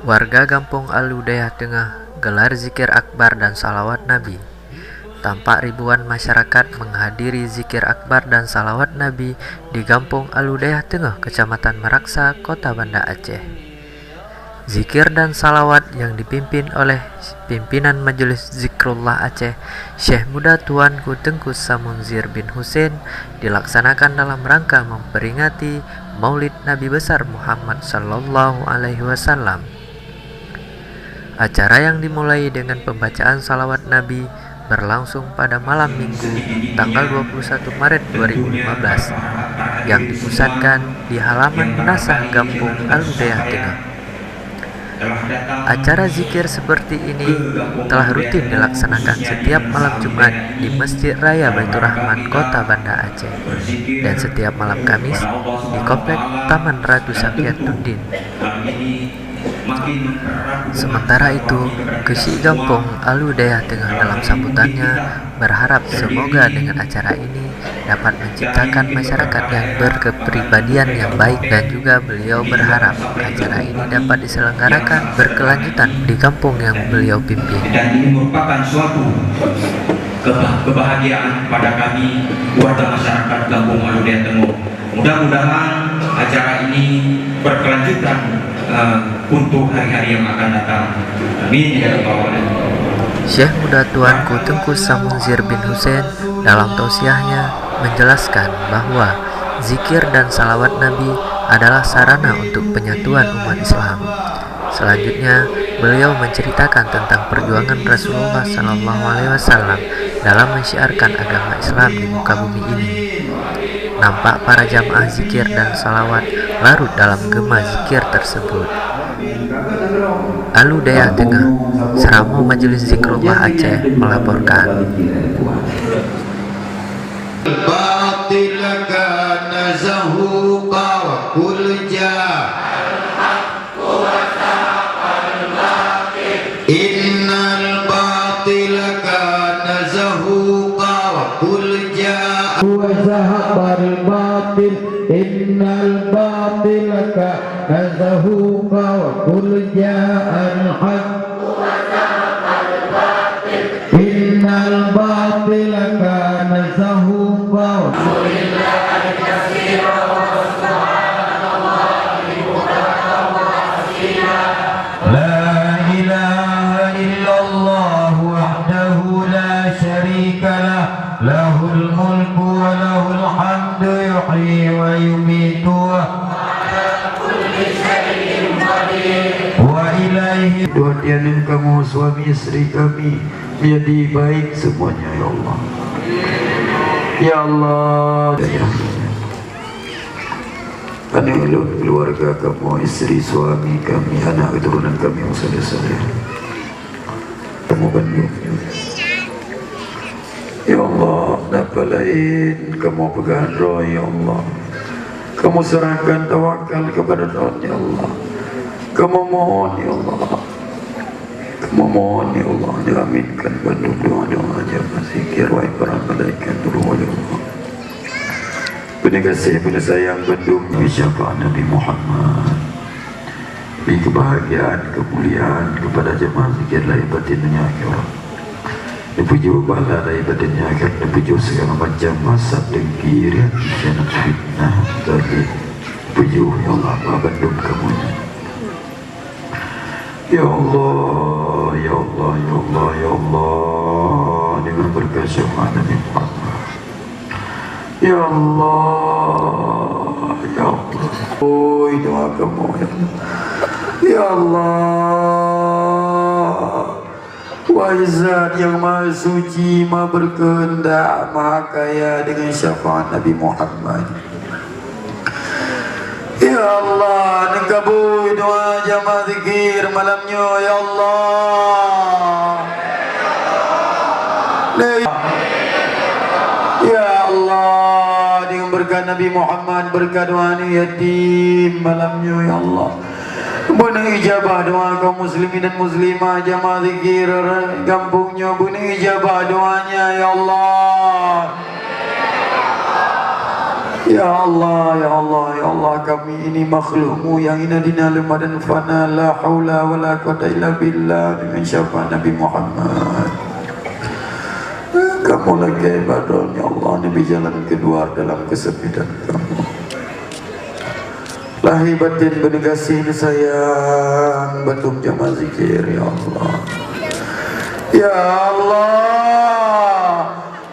Warga Kampung Aludaya Tengah gelar zikir akbar dan salawat Nabi. Tampak ribuan masyarakat menghadiri zikir akbar dan salawat Nabi di Kampung Aludaya Tengah, Kecamatan Meraksa, Kota Banda Aceh. Zikir dan salawat yang dipimpin oleh pimpinan Majelis Zikrullah Aceh, Syekh Muda Tuanku Tengku Samunzir bin Husein, dilaksanakan dalam rangka memperingati Maulid Nabi besar Muhammad sallallahu alaihi wasallam. Acara yang dimulai dengan pembacaan salawat Nabi berlangsung pada malam Minggu tanggal 21 Maret 2015 yang dipusatkan di halaman Menasah Kampung Aludaya Tengah. Acara zikir seperti ini telah rutin dilaksanakan setiap malam Jumat di Masjid Raya Baitur Rahman, Kota Banda Aceh, dan setiap malam Kamis di Komplek Taman Ratu Sakiatuddin. Sementara itu, Kesi Kampung Aludaya Tengah dalam sambutannya berharap semoga dengan acara ini dapat menciptakan masyarakat yang berkepribadian yang baik, dan juga beliau berharap acara ini dapat diselenggarakan berkelanjutan di kampung yang beliau pimpin. Dan ini merupakan suatu kebahagiaan pada kami warga masyarakat Kampung Aludaya Tengah. Mudah-mudahan acara ini berkelanjutan untuk hari-hari yang akan datang. Amin ya rabbal alamin. Syekh Muda Tuanku Tengku Samunzir bin Husein dalam tausiahnya menjelaskan bahwa zikir dan salawat Nabi adalah sarana untuk penyatuan umat Islam. Selanjutnya, beliau menceritakan tentang perjuangan Rasulullah SAW dalam mensyiarkan agama Islam di muka bumi ini. Nampak para jamaah zikir dan salawat larut dalam gema zikir tersebut. Aludaya Tengah, Seramo Majelis Zikrullah Aceh melaporkan. Batil kana zahuqa wa kul innal batil kana zahuqa wa kul wa zahaqal batil innal batil kana zahuqa wa kul ja'al haqq innal batil kana zahuqa la ilaha illallah wahdahu la syarika lah, lahul mulku wa lahul hamdu yuhyi wa yumitu wa ilaihi. Doa-doa kamu suami istri kami menjadi baik semuanya ya Allah. Ya Allah, ya Kanilun keluarga kamu, istri suami kami, anak keturunan kami yang saleh-saleh. Kamu bandung. Ya Allah, apa lain kamu pegang roh ya Allah. Kamu serahkan tawakal kepada roh ya Allah. Kamu mohon ya Allah. Kamu mohon ya Allah, diaminkan bandung doa-doa jamaah zikir wa para malaikat turun ya Allah. Punya kasih, punya sayang bandung syafaat Nabi Muhammad. Beri kebahagiaan, kemuliaan kepada jamaah zikir lahir batin dunia akhirat. Dipuji bala lahir batin dunia akhirat, dipuji segala macam masa dengki, khianat, fitnah, zalim. Dipuji ya Allah, bandung kamu. Ya Allah, ya Allah, ya Allah, ya Allah, dengan berkat syafaat Nabi Muhammad. Ya Allah, ya Allah, oh doa kamu ya Allah. Ya Allah, Wahizat yang maha suci, maha berkehendak, maha kaya dengan syafaat Nabi Muhammad. Ya Allah, kabul doa jamaah zikir malamnya ya Allah. Ya Allah, dengan berkat Nabi Muhammad, berkat doa yatim malamnya ya Allah. Buna ijabah doa kaum muslimin dan muslimah jamaah zikir kampungnya, buna ijabah doanya ya Allah. Ya Allah, ya Allah, ya Allah, kami ini makhlukmu yang ina dina lemah dan fana, la haula wa la quwata illa billah, dengan syafaat Nabi Muhammad. Kamu lagi ibadah, ya Allah, Nabi jalan keluar dalam kesepitan kamu. Lahir batin bernegasi sayang, batum jamaah zikir, ya Allah. Ya Allah,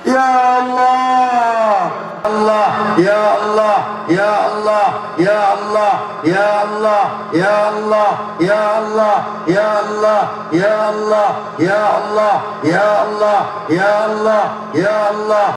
ya Allah, Allah, ya Allah, ya Allah, ya Allah, ya Allah, ya Allah, ya Allah, ya Allah, ya Allah, ya Allah, ya Allah, ya Allah, ya Allah.